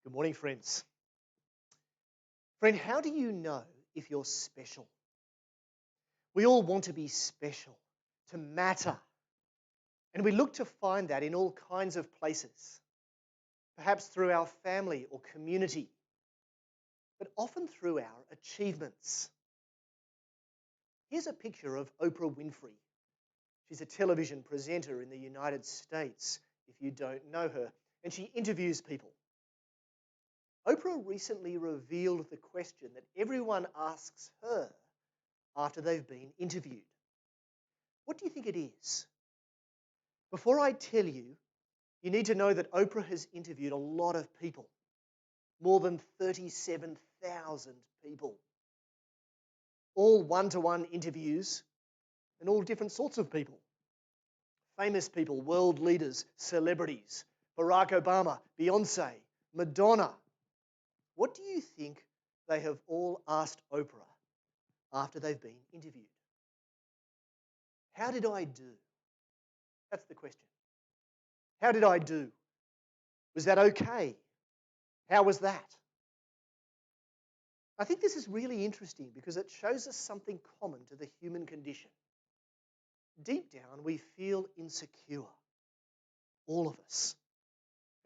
Good morning, friends. Friend, how do you know if you're special? We all want to be special, to matter. And we look to find that in all kinds of places, perhaps through our family or community, but often through our achievements. Here's a picture of Oprah Winfrey. She's a television presenter in the United States, if you don't know her, and she interviews people. Oprah recently revealed the question that everyone asks her after they've been interviewed. What do you think it is? Before I tell you, you need to know that Oprah has interviewed a lot of people, more than 37,000 people, all one-to-one interviews and all different sorts of people. Famous people, world leaders, celebrities, Barack Obama, Beyonce, Madonna. What do you think they have all asked Oprah after they've been interviewed? How did I do? That's the question. How did I do? Was that okay? How was that? I think this is really interesting because it shows us something common to the human condition. Deep down, we feel insecure, all of us.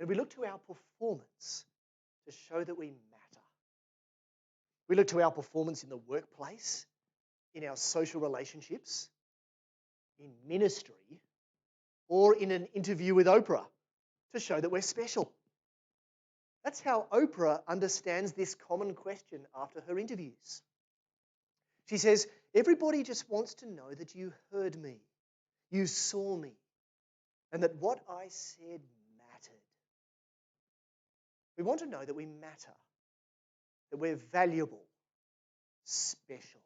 And we look to our performance to show that we matter. We look to our performance in the workplace, in our social relationships, in ministry, or in an interview with Oprah to show that we're special. That's how Oprah understands this common question after her interviews. She says, everybody just wants to know that you heard me, you saw me, and that what I said mattered. We want to know that we matter, that we're valuable, special.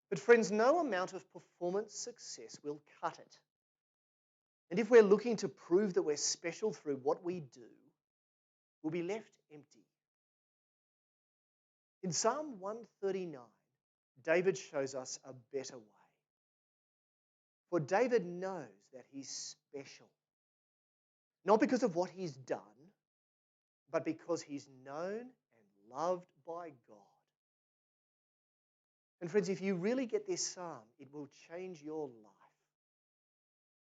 But friends, no amount of performance success will cut it. And if we're looking to prove that we're special through what we do, we'll be left empty. In Psalm 139, David shows us a better way. For David knows that he's special, not because of what he's done, but because he's known and loved by God. And friends, if you really get this psalm, it will change your life.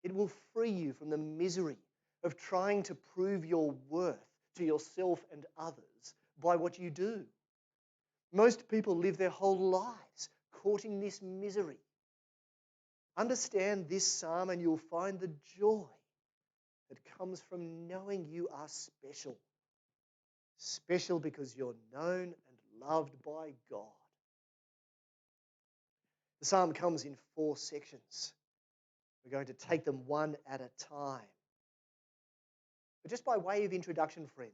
It will free you from the misery of trying to prove your worth to yourself and others by what you do. Most people live their whole lives caught in this misery. Understand this psalm and you'll find the joy that comes from knowing you are special. Special because you're known and loved by God. The psalm comes in 4 sections. We're going to take them one at a time. But just by way of introduction, friends,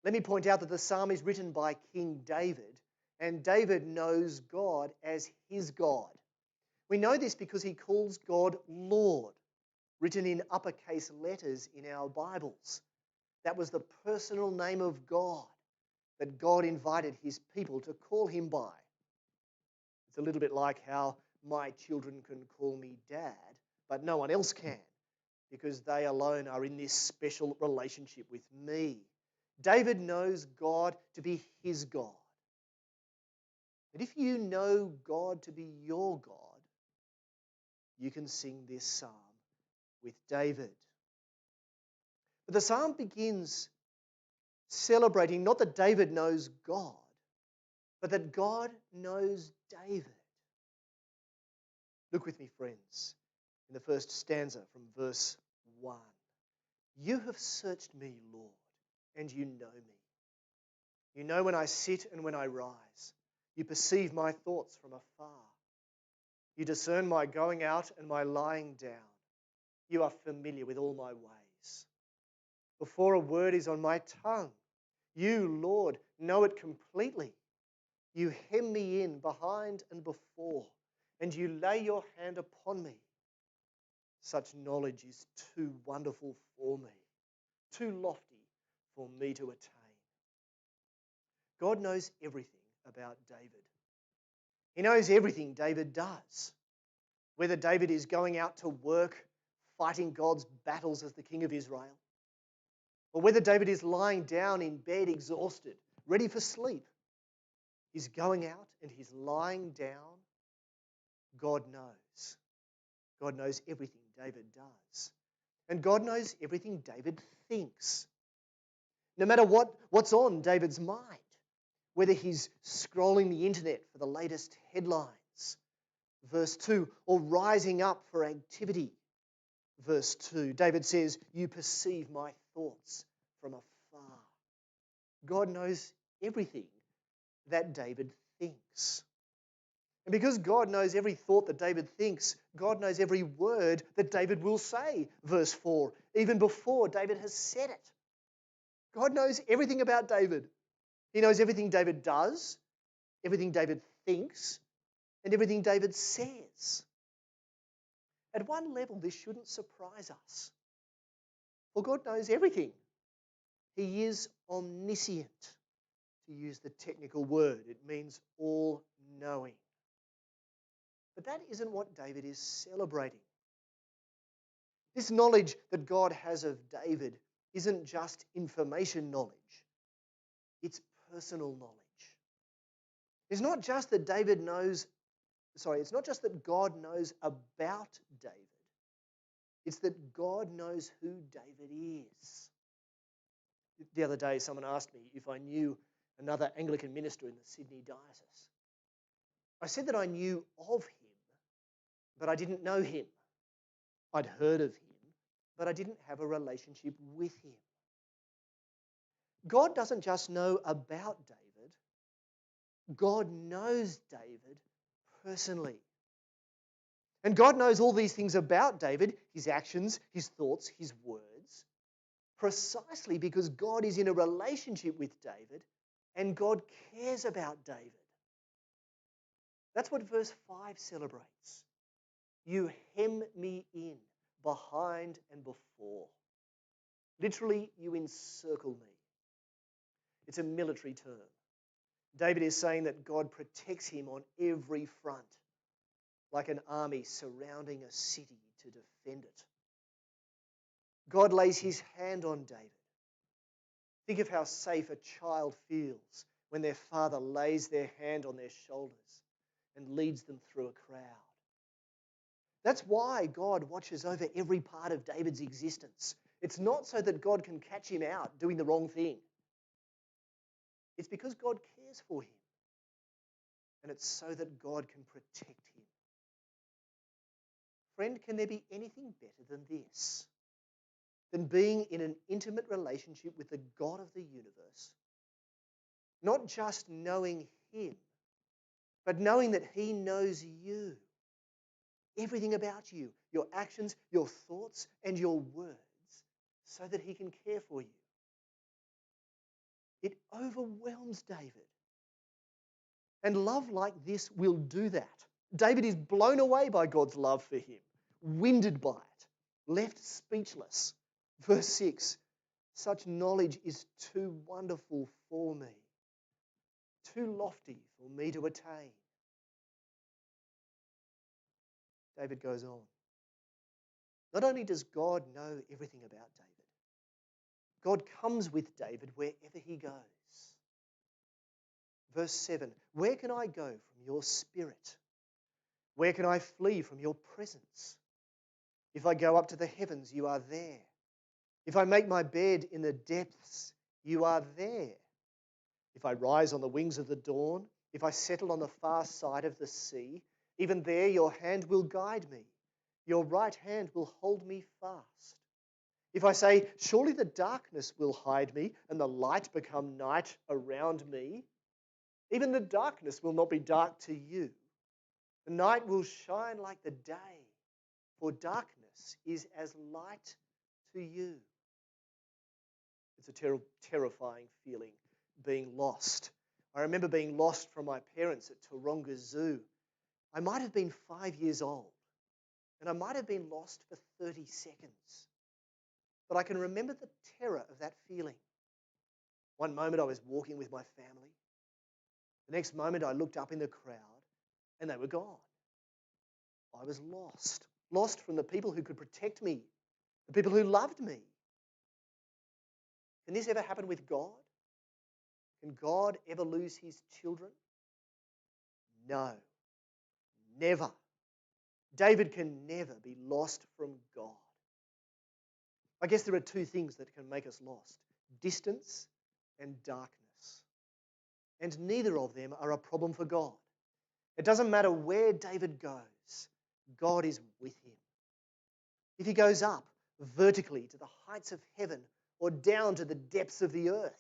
let me point out that the psalm is written by King David, and David knows God as his God. We know this because he calls God Lord, written in uppercase letters in our Bibles. That was the personal name of God that God invited his people to call him by. It's a little bit like how my children can call me Dad, but no one else can, because they alone are in this special relationship with me. David knows God to be his God. But if you know God to be your God, you can sing this psalm with David. But the psalm begins celebrating not that David knows God, but that God knows David. Look with me, friends, in the first stanza from verse 1. You have searched me, Lord, and you know me. You know when I sit and when I rise. You perceive my thoughts from afar. You discern my going out and my lying down. You are familiar with all my ways. Before a word is on my tongue, you, Lord, know it completely. You hem me in behind and before, and you lay your hand upon me. Such knowledge is too wonderful for me, too lofty for me to attain. God knows everything about David. He knows everything David does. Whether David is going out to work, fighting God's battles as the king of Israel, or whether David is lying down in bed exhausted, ready for sleep, he's going out and he's lying down, God knows. God knows everything David does. And God knows everything David thinks. No matter what's on David's mind, whether he's scrolling the internet for the latest headlines, verse 2, or rising up for activity, verse 2. David says, "You perceive my thoughts from afar." God knows everything that David thinks. And because God knows every thought that David thinks, God knows every word that David will say, verse 4, even before David has said it. God knows everything about David. He knows everything David does, everything David thinks, and everything David says. At one level, this shouldn't surprise us. For God knows everything. He is omniscient, to use the technical word. It means all-knowing. But that isn't what David is celebrating. This knowledge that God has of David isn't just information knowledge. It's personal knowledge. It's not just that it's not just that God knows about David. It's that God knows who David is. The other day, someone asked me if I knew another Anglican minister in the Sydney diocese. I said that I knew of him, but I didn't know him. I'd heard of him, but I didn't have a relationship with him. God doesn't just know about David. God knows David personally. And God knows all these things about David, his actions, his thoughts, his words, precisely because God is in a relationship with David and God cares about David. That's what verse 5 celebrates. You hem me in, behind and before. Literally, you encircle me. It's a military term. David is saying that God protects him on every front, like an army surrounding a city to defend it. God lays his hand on David. Think of how safe a child feels when their father lays their hand on their shoulders and leads them through a crowd. That's why God watches over every part of David's existence. It's not so that God can catch him out doing the wrong thing. It's because God cares for him. And it's so that God can protect him. Friend, can there be anything better than this? Than being in an intimate relationship with the God of the universe? Not just knowing him, but knowing that he knows you. Everything about you, your actions, your thoughts, and your words, so that he can care for you. It overwhelms David. And love like this will do that. David is blown away by God's love for him, winded by it, left speechless. Verse 6, such knowledge is too wonderful for me, too lofty for me to attain. David goes on. Not only does God know everything about David, God comes with David wherever he goes. Verse 7, where can I go from your spirit? Where can I flee from your presence? If I go up to the heavens, you are there. If I make my bed in the depths, you are there. If I rise on the wings of the dawn, if I settle on the far side of the sea, even there your hand will guide me. Your right hand will hold me fast. If I say, surely the darkness will hide me and the light become night around me, even the darkness will not be dark to you. The night will shine like the day, for darkness is as light to you. It's a terrifying feeling, being lost. I remember being lost from my parents at Taronga Zoo. I might have been 5 years old, and I might have been lost for 30 seconds. But I can remember the terror of that feeling. One moment I was walking with my family. The next moment I looked up in the crowd, and they were gone. I was lost from the people who could protect me, the people who loved me. Can this ever happen with God? Can God ever lose his children? No, never. David can never be lost from God. I guess there are two things that can make us lost: distance and darkness. And neither of them are a problem for God. It doesn't matter where David goes, God is with him. If he goes up vertically to the heights of heaven or down to the depths of the earth,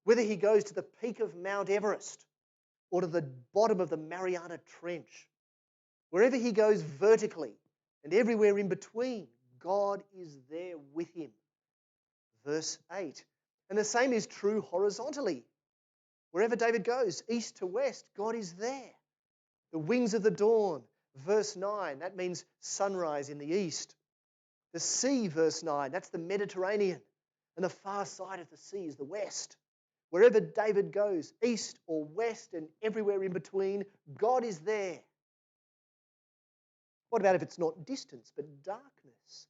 whether he goes to the peak of Mount Everest or to the bottom of the Mariana Trench, wherever he goes vertically and everywhere in between, God is there with him. Verse 8. And the same is true horizontally. Wherever David goes, east to west, God is there. The wings of the dawn, verse 9, that means sunrise in the east. The sea, verse 9, that's the Mediterranean. And the far side of the sea is the west. Wherever David goes, east or west and everywhere in between, God is there. What about if it's not distance but darkness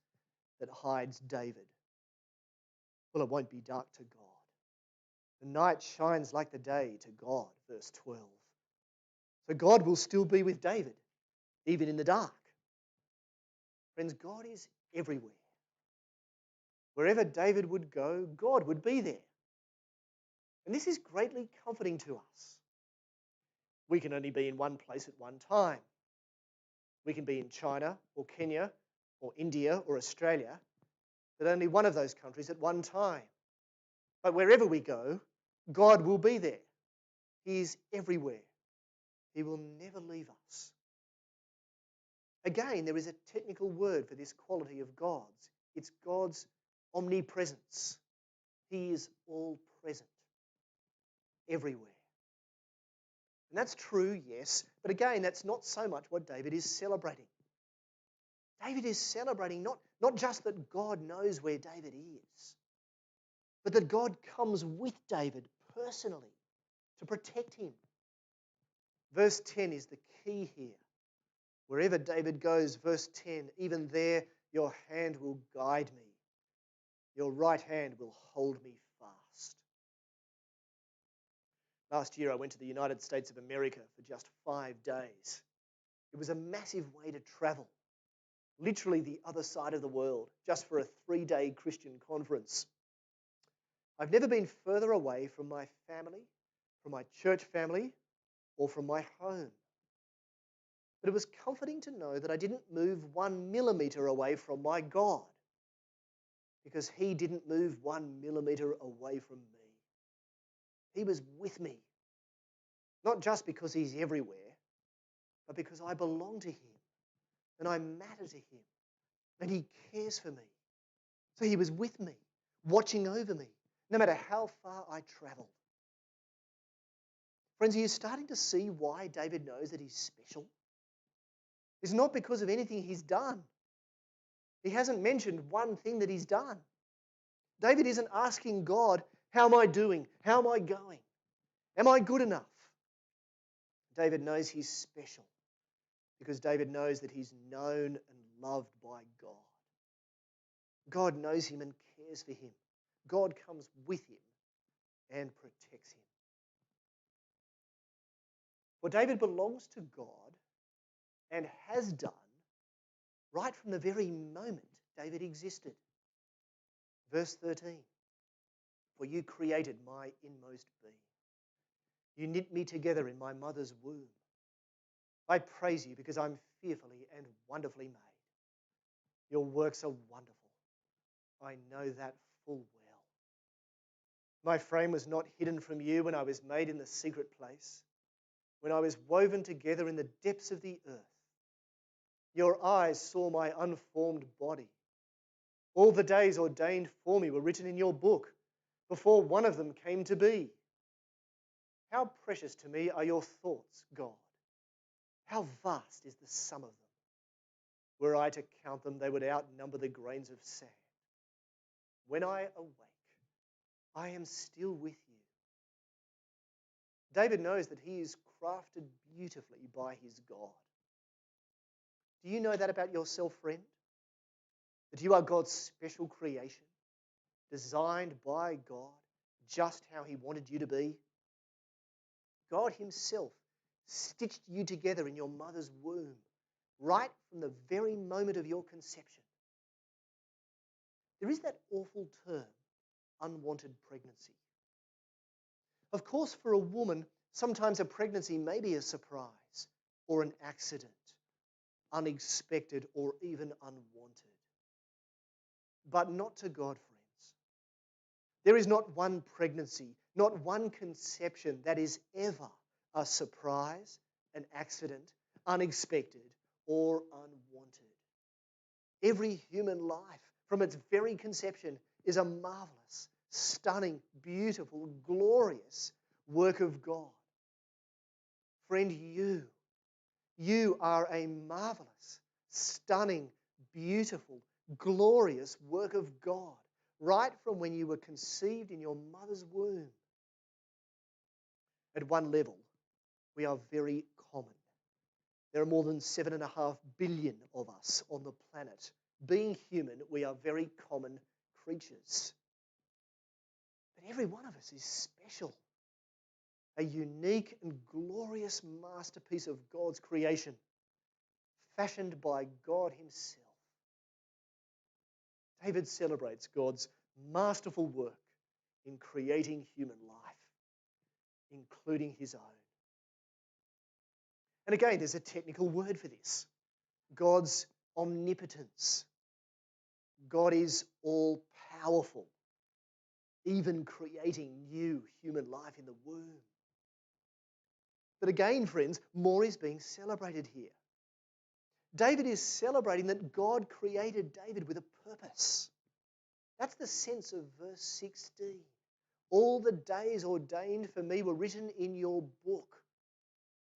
that hides David? Well, it won't be dark to God. The night shines like the day to God, verse 12. So God will still be with David, even in the dark. Friends, God is everywhere. Wherever David would go, God would be there. And this is greatly comforting to us. We can only be in one place at one time. We can be in China or Kenya or India or Australia, but only one of those countries at one time. But wherever we go, God will be there. He is everywhere. He will never leave us. Again, there is a technical word for this quality of God's. It's God's omnipresence. He is all present, everywhere. And that's true, yes, but again, that's not so much what David is celebrating. David is celebrating not just that God knows where David is, but that God comes with David personally to protect him. Verse 10 is the key here. Wherever David goes, verse 10, even there your hand will guide me. Your right hand will hold me fast. Last year I went to the United States of America for just 5 days. It was a massive way to travel, literally the other side of the world, just for a 3-day Christian conference. I've never been further away from my family, from my church family, or from my home. But it was comforting to know that I didn't move 1 millimetre away from my God, because he didn't move 1 millimetre away from me. He was with me, not just because he's everywhere, but because I belong to him and I matter to him and he cares for me. So he was with me, watching over me, no matter how far I travelled. Friends, are you starting to see why David knows that he's special? It's not because of anything he's done. He hasn't mentioned one thing that he's done. David isn't asking God, how am I doing? How am I going? Am I good enough? David knows he's special because David knows that he's known and loved by God. God knows him and cares for him. God comes with him and protects him. For David belongs to God and has done right from the very moment David existed. Verse 13, for you created my inmost being. You knit me together in my mother's womb. I praise you because I'm fearfully and wonderfully made. Your works are wonderful. I know that full well. My frame was not hidden from you when I was made in the secret place, when I was woven together in the depths of the earth. Your eyes saw my unformed body. All the days ordained for me were written in your book before one of them came to be. How precious to me are your thoughts, God. How vast is the sum of them. Were I to count them, they would outnumber the grains of sand. When I awake, I am still with you. David knows that he is crafted beautifully by his God. Do you know that about yourself, friend? That you are God's special creation, designed by God, just how He wanted you to be. God Himself stitched you together in your mother's womb, right from the very moment of your conception. There is that awful term, unwanted pregnancy. Of course, for a woman, sometimes a pregnancy may be a surprise or an accident, unexpected or even unwanted. But not to God, friends. There is not one pregnancy, not one conception that is ever a surprise, an accident, unexpected, or unwanted. Every human life, from its very conception, is a marvelous, stunning, beautiful, glorious work of God. Friend, you are a marvelous, stunning, beautiful, glorious work of God, right from when you were conceived in your mother's womb. At one level, we are very common. There are more than 7.5 billion of us on the planet. Being human, we are very common creatures. But every one of us is special. A unique and glorious masterpiece of God's creation, fashioned by God Himself. David celebrates God's masterful work in creating human life, including his own. And again, there's a technical word for this. God's omnipotence. God is all-powerful, even creating new human life in the womb. But again, friends, more is being celebrated here. David is celebrating that God created David with a purpose. That's the sense of verse 16. All the days ordained for me were written in your book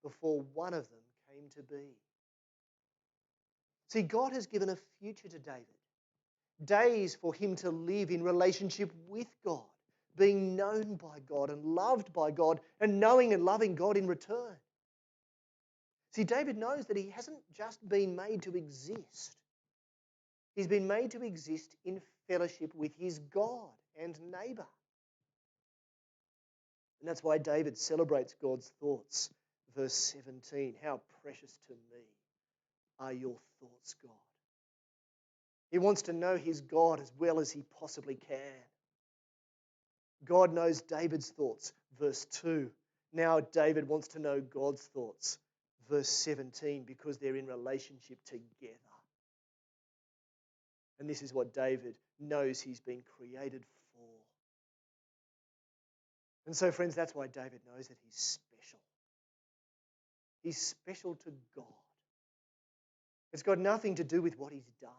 before one of them came to be. See, God has given a future to David. Days for him to live in relationship with God, being known by God and loved by God and knowing and loving God in return. See, David knows that he hasn't just been made to exist. He's been made to exist in fellowship with his God and neighbour. And that's why David celebrates God's thoughts. Verse 17, how precious to me are your thoughts, God. He wants to know his God as well as he possibly can. God knows David's thoughts. Verse 2. Now David wants to know God's thoughts. Verse 17, because they're in relationship together. And this is what David knows he's been created for. And so, friends, that's why David knows that he's special. He's special to God. It's got nothing to do with what he's done.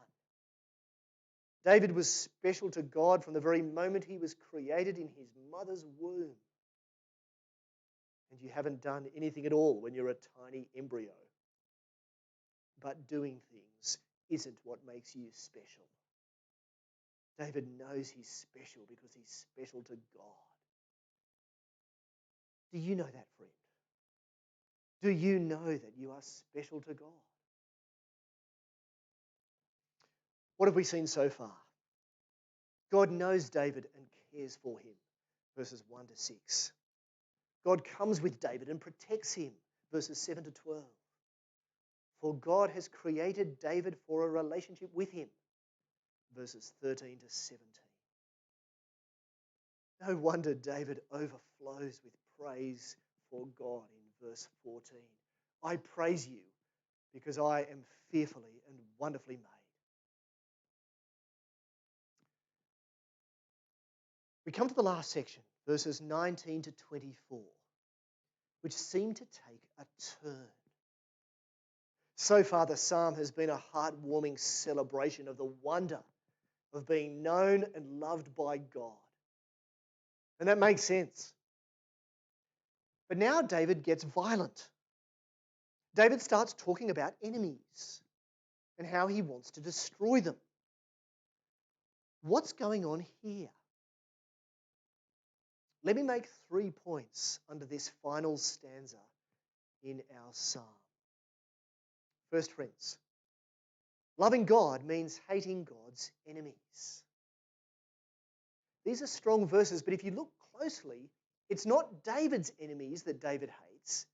David was special to God from the very moment he was created in his mother's womb. And you haven't done anything at all when you're a tiny embryo. But doing things isn't what makes you special. David knows he's special because he's special to God. Do you know that, friend? Do you know that you are special to God? What have we seen so far? God knows David and cares for him, verses 1 to 6. God comes with David and protects him, verses 7 to 12. For God has created David for a relationship with him, verses 13 to 17. No wonder David overflows with praise for God in verse 14. I praise you because I am fearfully and wonderfully made. We come to the last section, verses 19 to 24, which seem to take a turn. So far, the psalm has been a heartwarming celebration of the wonder of being known and loved by God. And that makes sense. But now David gets violent. David starts talking about enemies and how he wants to destroy them. What's going on here? Let me make 3 points under this final stanza in our psalm. First, friends, loving God means hating God's enemies. These are strong verses, but if you look closely, it's not David's enemies that David hates.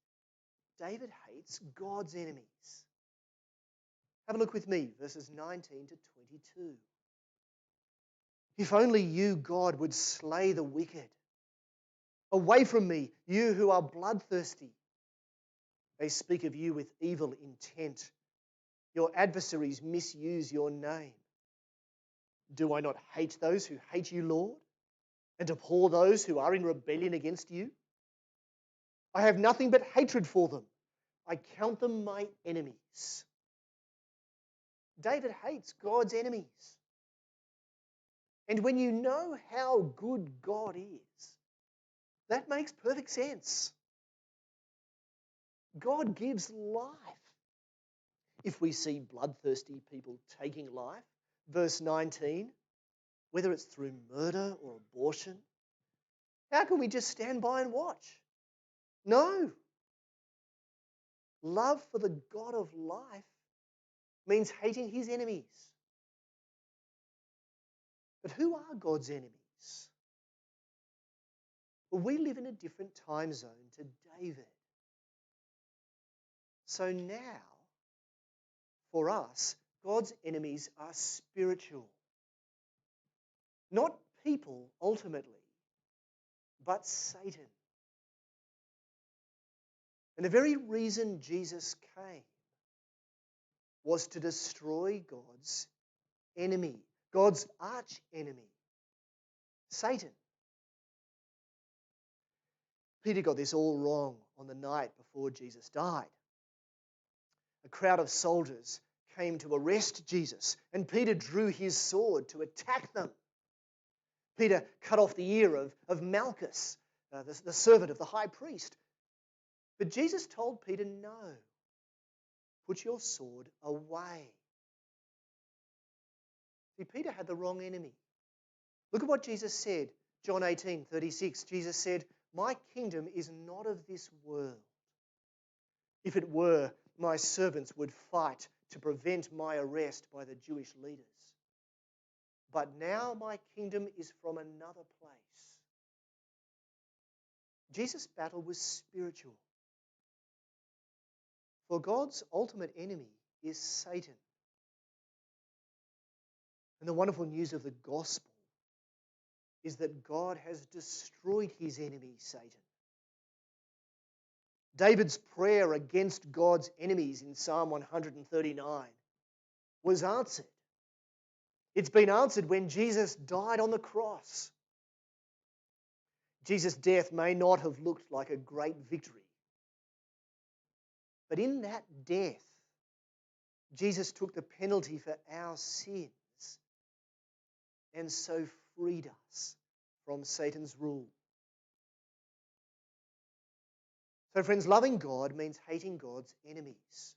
David hates God's enemies. Have a look with me, verses 19 to 22. If only you, God, would slay the wicked. Away from me, you who are bloodthirsty. They speak of you with evil intent. Your adversaries misuse your name. Do I not hate those who hate you, Lord, and abhor those who are in rebellion against you? I have nothing but hatred for them. I count them my enemies. David hates God's enemies. And when you know how good God is, that makes perfect sense. God gives life. If we see bloodthirsty people taking life, verse 19, whether it's through murder or abortion, how can we just stand by and watch? No. Love for the God of life means hating his enemies. But who are God's enemies? Well, we live in a different time zone to David. So now, for us, God's enemies are spiritual. Not people, ultimately, but Satan. And the very reason Jesus came was to destroy God's enemy, God's arch enemy, Satan. Peter got this all wrong on the night before Jesus died. A crowd of soldiers came to arrest Jesus, and Peter drew his sword to attack them. Peter cut off the ear of Malchus, the servant of the high priest. But Jesus told Peter, no, put your sword away. See, Peter had the wrong enemy. Look at what Jesus said, John 18:36. Jesus said, my kingdom is not of this world. If it were, my servants would fight to prevent my arrest by the Jewish leaders. But now my kingdom is from another place. Jesus' battle was spiritual. For God's ultimate enemy is Satan. And the wonderful news of the gospel is that God has destroyed his enemy, Satan. David's prayer against God's enemies in Psalm 139 was answered. It's been answered when Jesus died on the cross. Jesus' death may not have looked like a great victory, but in that death, Jesus took the penalty for our sins and so freed us from Satan's rule. So friends, loving God means hating God's enemies,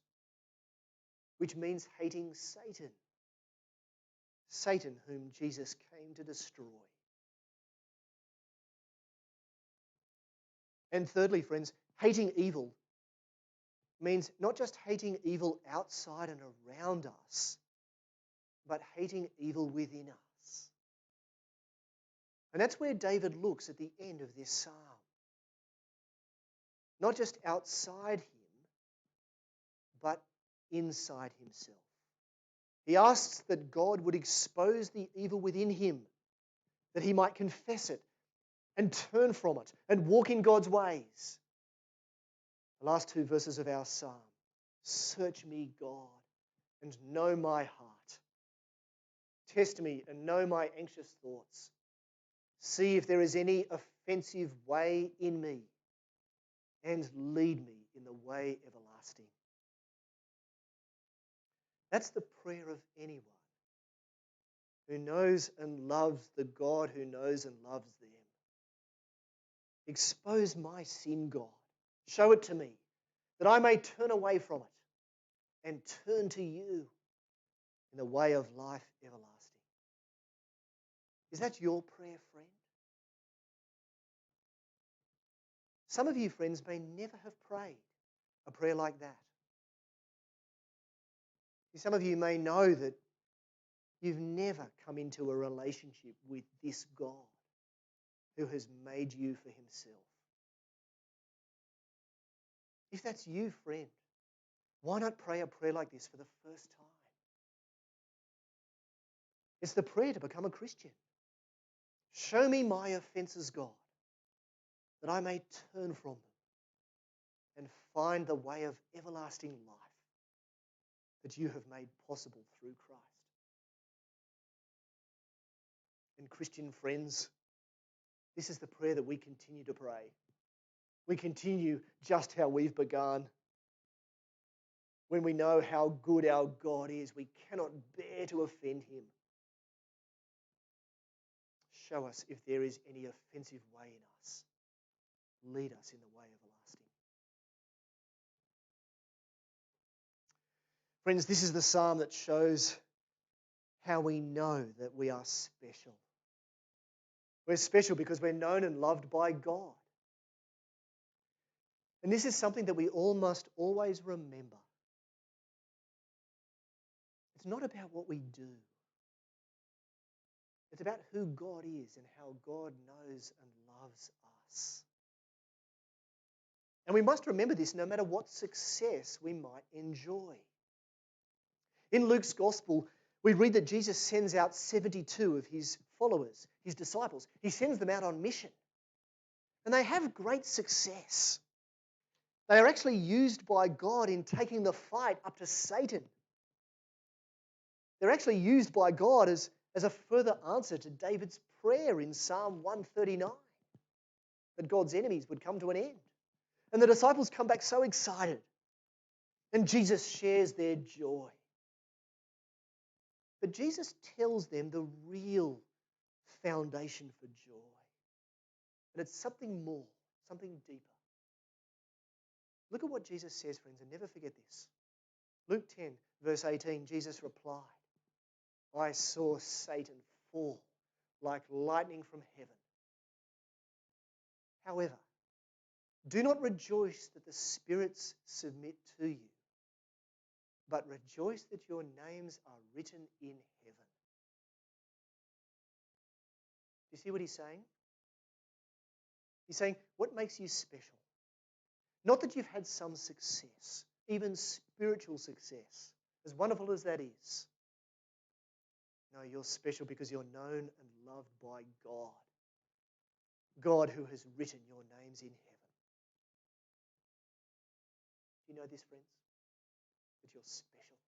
which means hating Satan. Satan whom Jesus came to destroy. And thirdly, friends, hating evil means not just hating evil outside and around us, but hating evil within us. And that's where David looks at the end of this psalm. Not just outside him, but inside himself. He asks that God would expose the evil within him, that he might confess it and turn from it and walk in God's ways. The last two verses of our psalm. Search me, God, and know my heart. Test me and know my anxious thoughts. See if there is any offensive way in me, and lead me in the way everlasting. That's the prayer of anyone who knows and loves the God who knows and loves them. Expose my sin, God. Show it to me, that I may turn away from it and turn to you in the way of life everlasting. Is that your prayer, friend? Some of you, friends, may never have prayed a prayer like that. Some of you may know that you've never come into a relationship with this God. who has made you for himself. If that's you, friend, why not pray a prayer like this for the first time? It's the prayer to become a Christian. Show me my offences, God, that I may turn from them and find the way of everlasting life that you have made possible through Christ. And Christian friends, this is the prayer that we continue to pray. We continue just how we've begun. When we know how good our God is, we cannot bear to offend him. Show us if there is any offensive way in us. Lead us in the way everlasting. Friends, this is the psalm that shows how we know that we are special. We're special because we're known and loved by God. And this is something that we all must always remember. It's not about what we do. It's about who God is and how God knows and loves us. And we must remember this no matter what success we might enjoy. In Luke's Gospel, we read that Jesus sends out 72 of his followers, his disciples. He sends them out on mission. And they have great success. They are actually used by God in taking the fight up to Satan. They're actually used by God as a further answer to David's prayer in Psalm 139, that God's enemies would come to an end. And the disciples come back so excited. And Jesus shares their joy. But Jesus tells them the real foundation for joy. And it's something more, something deeper. Look at what Jesus says, friends, and never forget this. Luke 10, verse 18, Jesus replied, I saw Satan fall like lightning from heaven. However, do not rejoice that the spirits submit to you, but rejoice that your names are written in heaven. You see what he's saying? He's saying, what makes you special? Not that you've had some success, even spiritual success, as wonderful as that is. No, you're special because you're known and loved by God. God who has written your names in heaven. Do you know this, friends? That you're special.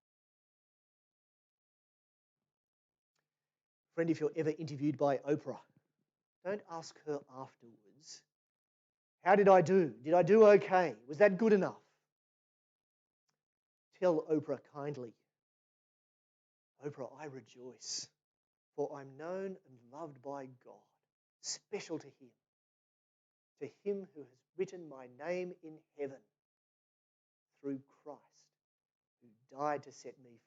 Friend, if you're ever interviewed by Oprah, don't ask her afterwards, how did I do? Did I do okay? Was that good enough? Tell Oprah kindly, Oprah, I rejoice, for I'm known and loved by God, special to him who has written my name in heaven through Christ, who died to set me